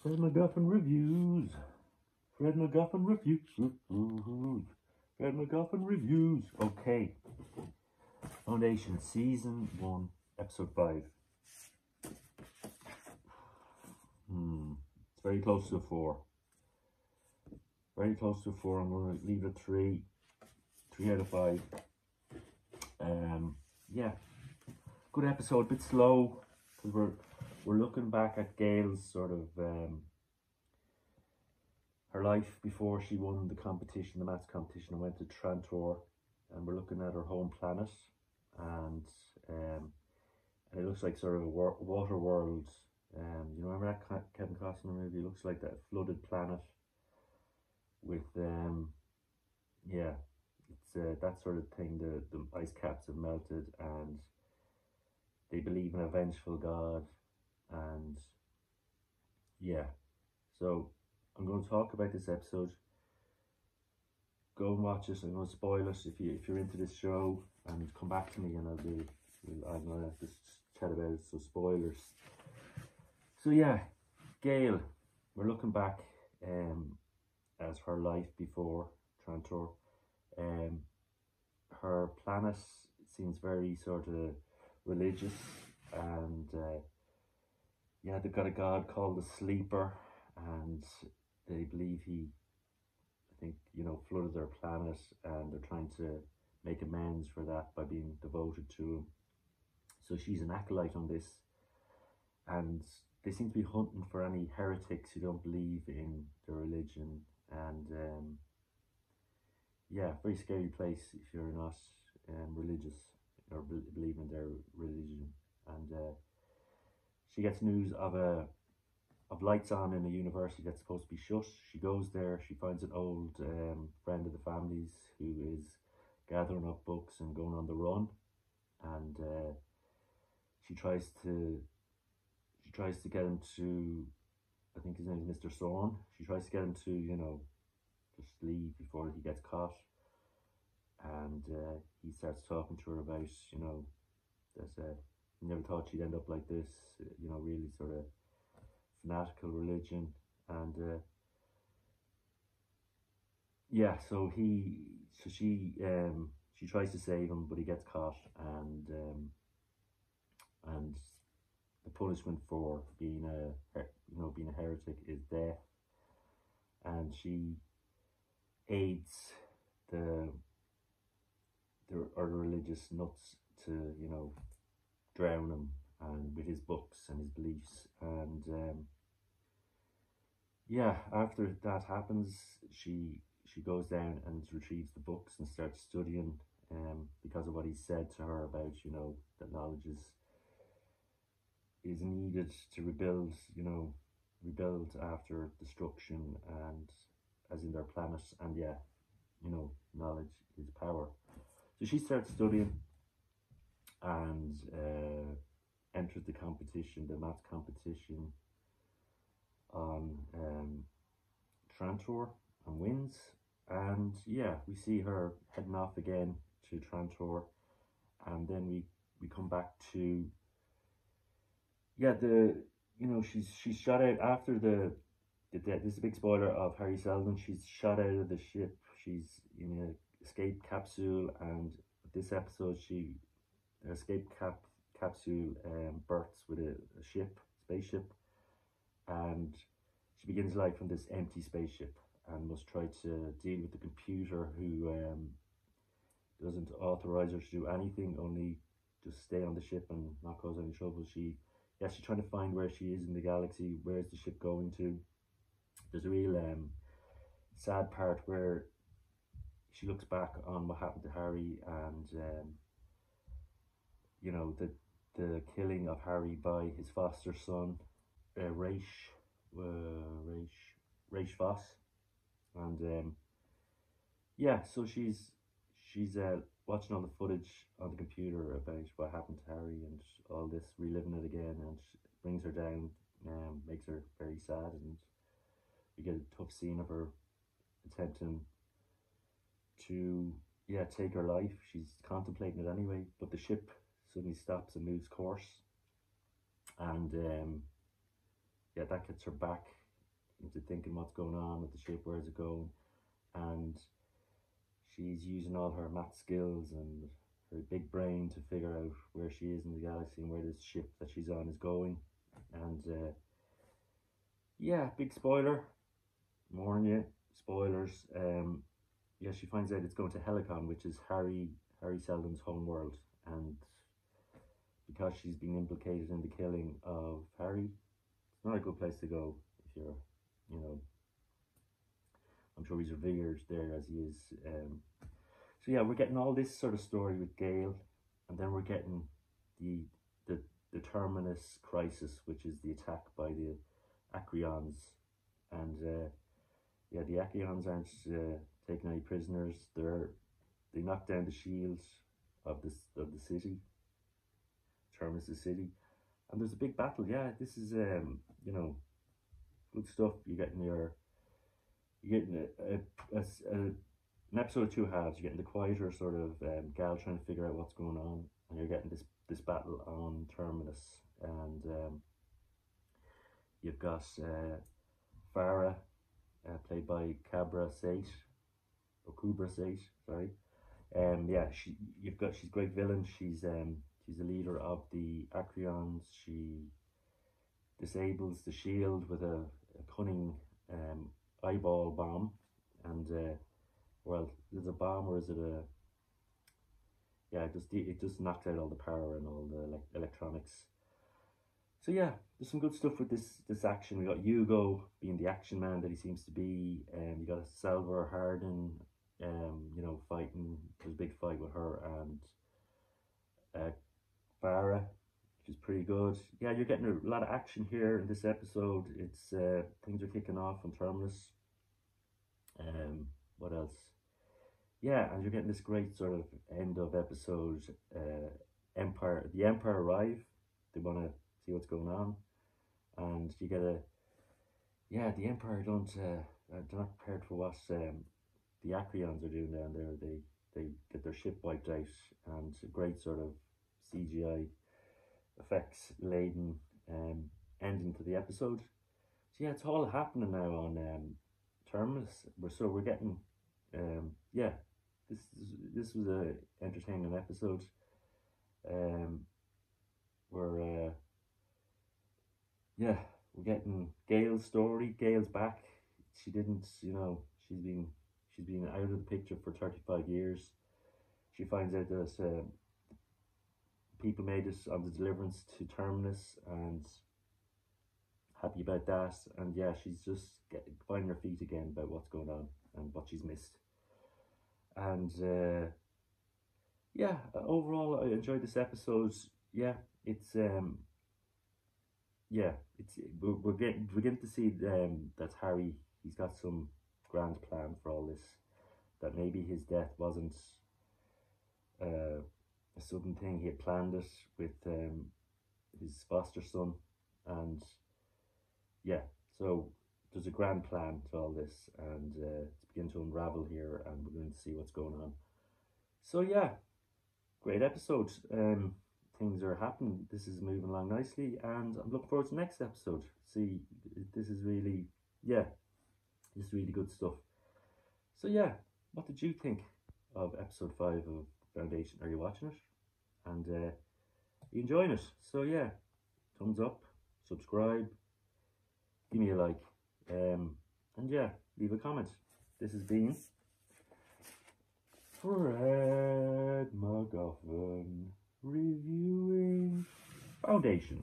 Fred MacGuffin reviews. Fred MacGuffin reviews. Fred MacGuffin reviews. Okay. Foundation Season 1, Episode 5. It's very close to a 4. Very close to a 4. I'm going to leave it 3. 3 out of 5. Yeah. Good episode. A bit slow because we're looking back at Gail's sort of her life before she won the competition, the maths competition, and went to Trantor, and we're looking at her home planet, and it looks like sort of a water world. You remember that Kevin Costner movie? It looks like that flooded planet with yeah, it's that sort of thing. The ice caps have melted, and they believe in a vengeful God, and yeah, so I'm going to talk about this episode. Go and watch it. I'm going to spoil it if you're into this show, and come back to me and I'm going to just chat about it. So spoilers. So yeah, Gail, we're looking back as her life before Trantor. Her planet seems very sort of religious, and yeah, they've got a god called the Sleeper, and they believe he, I think, flooded their planet, and they're trying to make amends for that by being devoted to him. So she's an acolyte on this, and they seem to be hunting for any heretics who don't believe in their religion, and yeah, very scary place if you're not religious or believe in their religion. And she gets news of lights on in a university that's supposed to be shut. She goes there, she finds an old friend of the family's who is gathering up books and going on the run, and she tries to get him to, I think his name is Mr. Sorn. She tries to get him to, just leave before he gets caught, and he starts talking to her about, that he never thought she'd end up like this, really sort of fanatical religion, and yeah, so she tries to save him, but he gets caught, and the punishment for being a heretic is death, and she aids the religious nuts to drown him and with his books and his beliefs, and yeah, after that happens, she goes down and retrieves the books and starts studying, because of what he said to her about that knowledge is needed to rebuild after destruction, and as in their planet, and yeah, knowledge is power. So she starts studying and enters the competition, the maths competition on Trantor, and wins. And yeah, we see her heading off again to Trantor, and then we come back to, yeah, she's shot out after the death. This is a big spoiler of Harry Seldon. She's shot out of the ship. She's in an escape capsule, and this episode her escape capsule berths with a spaceship, and she begins life on this empty spaceship and must try to deal with the computer who doesn't authorize her to do anything, only just stay on the ship and not cause any trouble. She's trying to find where she is in the galaxy. Where's the ship going to? There's a real sad part where she looks back on what happened to Harry, and the killing of Harry by his foster son, Raish Voss, and yeah, so she's watching all the footage on the computer about what happened to Harry and all this, reliving it again, and it brings her down, makes her very sad, and we get a tough scene of her attempting to take her life. She's contemplating it anyway, but the ship suddenly stops and moves course, and that gets her back into thinking what's going on with the ship, where's it going, and she's using all her math skills and her big brain to figure out where she is in the galaxy and where this ship that she's on is going. And yeah, big spoiler, warn you, spoilers. Yeah, she finds out it's going to Helicon, which is Harry Seldon's home world, and because she's been implicated in the killing of Harry, it's not a good place to go if you're, you know, I'm sure he's revered there as he is. So yeah, we're getting all this sort of story with Gale, and then we're getting the Terminus crisis, which is the attack by the Acreons, and yeah, the Acreons aren't taking any prisoners. They knock down the shields of the city, Terminus' city, and there's a big battle. Yeah, this is you know, good stuff. You're getting an episode of two halves. You're getting the quieter sort of Gal trying to figure out what's going on, and you're getting this battle on Terminus, and you've got Farah, played by Kubra Sate, sorry. Yeah, she's a great villain. She's the leader of the Acreons. She disables the shield with a cunning eyeball bomb, and well, is it a bomb or is it a? Yeah, it just knocked out all the power and all the electronics. So yeah, there's some good stuff with this action. We got Hugo being the action man that he seems to be, and you got Salvor Hardin, you know, fighting. There's a big fight with her and Farah, which is pretty good. Yeah, you're getting a lot of action here in this episode. It's things are kicking off on Terminus. What else? Yeah, and you're getting this great sort of end of episode. The Empire arrive. They want to see what's going on, and you get the Empire they're not prepared for what the Acreons are doing down there. They get their ship wiped out, and a great sort of CGI effects laden ending to the episode. So yeah, it's all happening now on Terminus. We're getting yeah, this was a entertaining episode. We're yeah, we're getting Gale's story. Gale's back. She didn't, you know, she's been out of the picture for 35 years. She finds out that people made this on the deliverance to Terminus, and happy about that. And yeah, she's just finding her feet again about what's going on and what she's missed. And yeah, overall I enjoyed this episode. Yeah, it's yeah, we're getting to see that Harry, he's got some grand plan for all this. That maybe his death wasn't a sudden thing. He had planned it with his foster son, and yeah, so there's a grand plan to all this, and it's beginning to unravel here, and we're going to see what's going on. So yeah, great episode. Things are happening. This is moving along nicely, and I'm looking forward to the next episode. See, this is really, yeah, this is really good stuff. So yeah, what did you think of episode 5 of Foundation? Are you watching it? And are you enjoying it? So yeah, thumbs up, subscribe, give me a like, and yeah, leave a comment. This has been Fred MacGuffin reviewing Foundation.